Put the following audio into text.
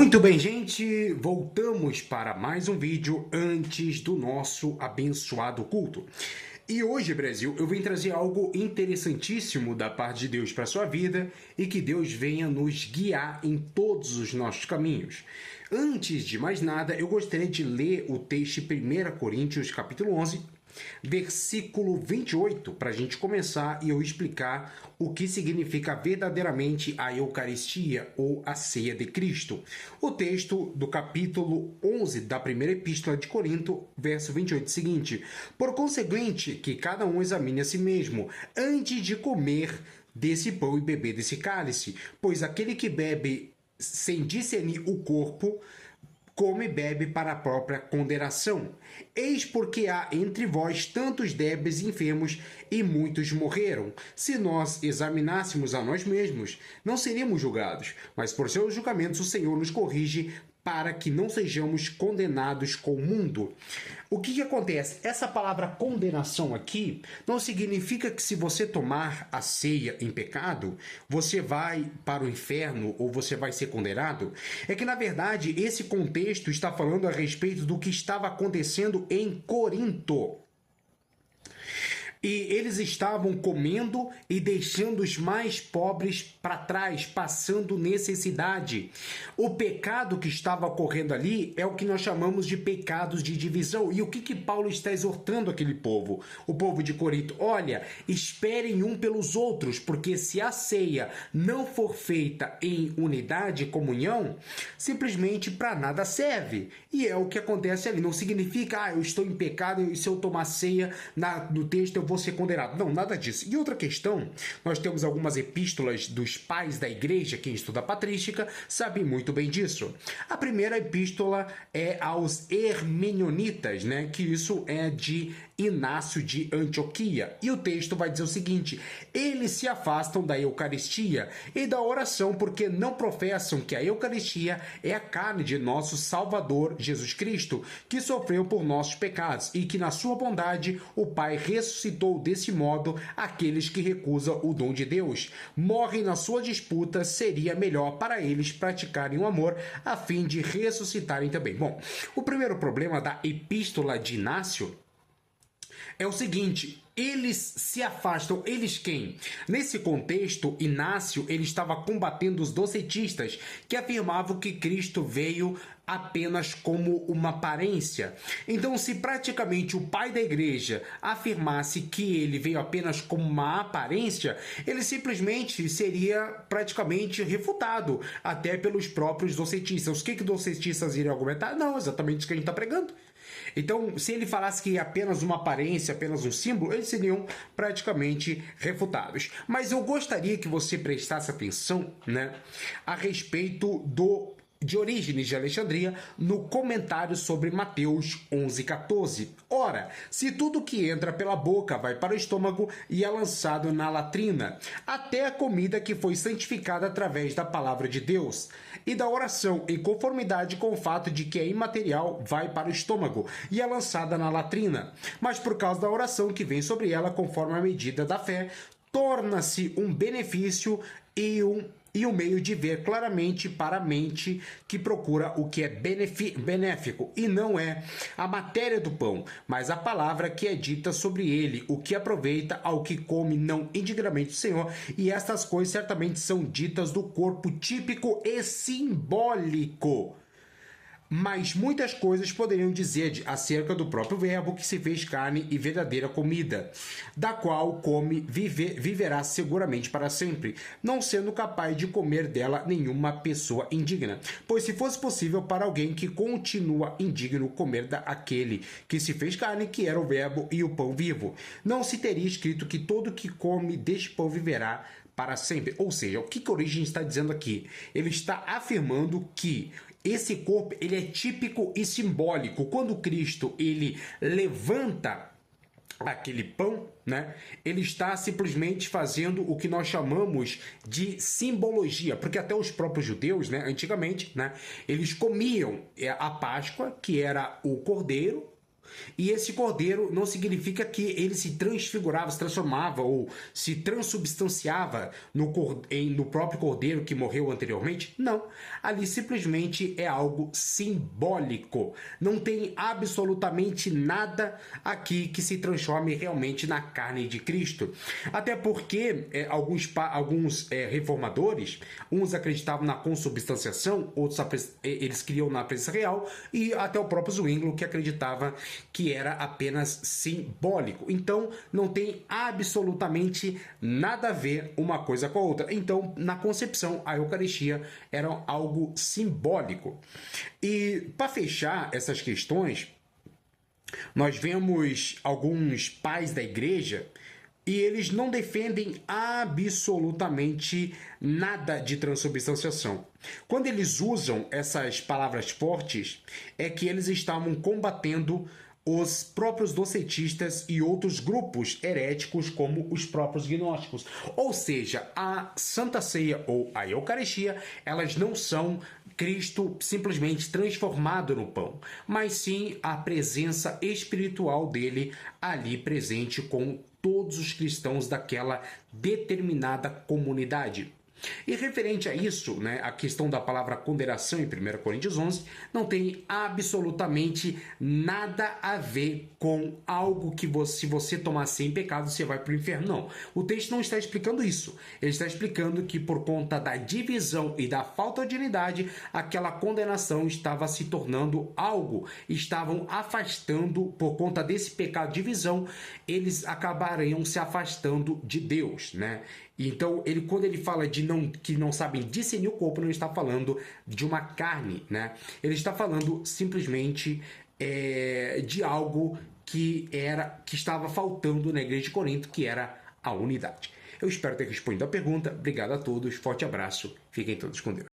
Muito bem, gente, voltamos para mais um vídeo antes do nosso abençoado culto. E hoje, Brasil, eu vim trazer algo interessantíssimo da parte de Deus para a sua vida e que Deus venha nos guiar em todos os nossos caminhos. Antes de mais nada, eu gostaria de ler o texto de 1 Coríntios, capítulo 11, versículo 28, para a gente começar e eu explicar o que significa verdadeiramente a Eucaristia ou a ceia de Cristo. O texto do capítulo 11 da primeira epístola de Corinto, verso 28, seguinte: por conseguinte, que cada um examine a si mesmo, antes de comer desse pão e beber desse cálice, pois aquele que bebe sem discernir o corpo, come e bebe para a própria condenação. Eis porque há entre vós tantos débeis e enfermos, e muitos morreram. Se nós examinássemos a nós mesmos, não seríamos julgados, mas por seus julgamentos o Senhor nos corrige, para que não sejamos condenados com o mundo. O que acontece? Essa palavra condenação aqui não significa que se você tomar a ceia em pecado, você vai para o inferno ou você vai ser condenado. É que, na verdade, esse contexto está falando a respeito do que estava acontecendo em Corinto. E eles estavam comendo e deixando os mais pobres para trás, passando necessidade. O pecado que estava ocorrendo ali é o que nós chamamos de pecados de divisão. E o que Paulo está exortando aquele povo? O povo de Corinto: olha, esperem um pelos outros, porque se a ceia não for feita em unidade e comunhão, simplesmente para nada serve. E é o que acontece ali. Não significa, eu estou em pecado e se eu tomar ceia no texto eu vou ser condenado. Não, nada disso. E outra questão, nós temos algumas epístolas dos pais da igreja, quem estuda patrística sabe muito bem disso. A primeira epístola é aos Hermenionitas, né? Que isso é de Inácio de Antioquia. E o texto vai dizer o seguinte: eles se afastam da Eucaristia e da oração porque não professam que a Eucaristia é a carne de nosso Salvador Jesus Cristo, que sofreu por nossos pecados e que na sua bondade o Pai ressuscitou desse modo aqueles que recusam o dom de Deus. Morrem na sua disputa, seria melhor para eles praticarem o amor a fim de ressuscitarem também. Bom, o primeiro problema da epístola de Inácio é o seguinte: eles se afastam. Eles quem? Nesse contexto, Inácio ele estava combatendo os docetistas que afirmavam que Cristo veio apenas como uma aparência. Então, se praticamente o pai da igreja afirmasse que ele veio apenas como uma aparência, ele simplesmente seria praticamente refutado até pelos próprios docetistas. O que docetistas iriam argumentar? Não, exatamente isso que a gente está pregando. Então, se ele falasse que é apenas uma aparência, apenas um símbolo, eles seriam praticamente refutados. Mas eu gostaria que você prestasse atenção, né, a respeito de Orígenes de Alexandria no comentário sobre Mateus 11,14. Ora, se tudo que entra pela boca vai para o estômago e é lançado na latrina, até a comida que foi santificada através da palavra de Deus e da oração, em conformidade com o fato de que é imaterial, vai para o estômago e é lançada na latrina, mas por causa da oração que vem sobre ela conforme a medida da fé, torna-se um benefício e um meio de ver claramente para a mente que procura o que é benéfico, e não é a matéria do pão, mas a palavra que é dita sobre ele, o que aproveita ao que come não indignamente o Senhor, e estas coisas certamente são ditas do corpo típico e simbólico. Mas muitas coisas poderiam dizer acerca do próprio verbo que se fez carne e verdadeira comida, da qual come viverá seguramente para sempre, não sendo capaz de comer dela nenhuma pessoa indigna. Pois se fosse possível para alguém que continua indigno comer daquele que se fez carne, que era o verbo e o pão vivo, não se teria escrito que todo que come deste pão viverá para sempre. Ou seja, o que Orígenes está dizendo aqui? Ele está afirmando que esse corpo ele é típico e simbólico. Quando Cristo ele levanta aquele pão, né, ele está simplesmente fazendo o que nós chamamos de simbologia, porque até os próprios judeus, né, antigamente, né, eles comiam a Páscoa, que era o cordeiro, E esse cordeiro não significa que ele se transfigurava, se transformava ou se transubstanciava no próprio cordeiro que morreu anteriormente. Não. Ali simplesmente é algo simbólico. Não tem absolutamente nada aqui que se transforme realmente na carne de Cristo. Até porque alguns reformadores, uns acreditavam na consubstanciação, outros eles criam na presença real, e até o próprio Zwinglio que acreditava que era apenas simbólico. Então, não tem absolutamente nada a ver uma coisa com a outra. Então, na concepção, a Eucaristia era algo simbólico. E, para fechar essas questões, nós vemos alguns pais da igreja e eles não defendem absolutamente nada de transubstanciação. Quando eles usam essas palavras fortes, é que eles estavam combatendo os próprios docetistas e outros grupos heréticos como os próprios gnósticos. Ou seja, a Santa Ceia ou a Eucaristia, elas não são Cristo simplesmente transformado no pão, mas sim a presença espiritual dele ali presente com todos os cristãos daquela determinada comunidade. E referente a isso, né, a questão da palavra condenação em 1 Coríntios 11 não tem absolutamente nada a ver com algo que se você tomar sem pecado, você vai para o inferno. Não. O texto não está explicando isso. Ele está explicando que por conta da divisão e da falta de unidade, aquela condenação estava se tornando algo, estavam afastando, por conta desse pecado de divisão, eles acabariam se afastando de Deus, né? Então, quando ele fala que não sabem discernir o corpo, não está falando de uma carne, né? Ele está falando simplesmente de algo que estava faltando na igreja de Corinto, que era a unidade. Eu espero ter respondido a pergunta. Obrigado a todos, forte abraço, fiquem todos com Deus.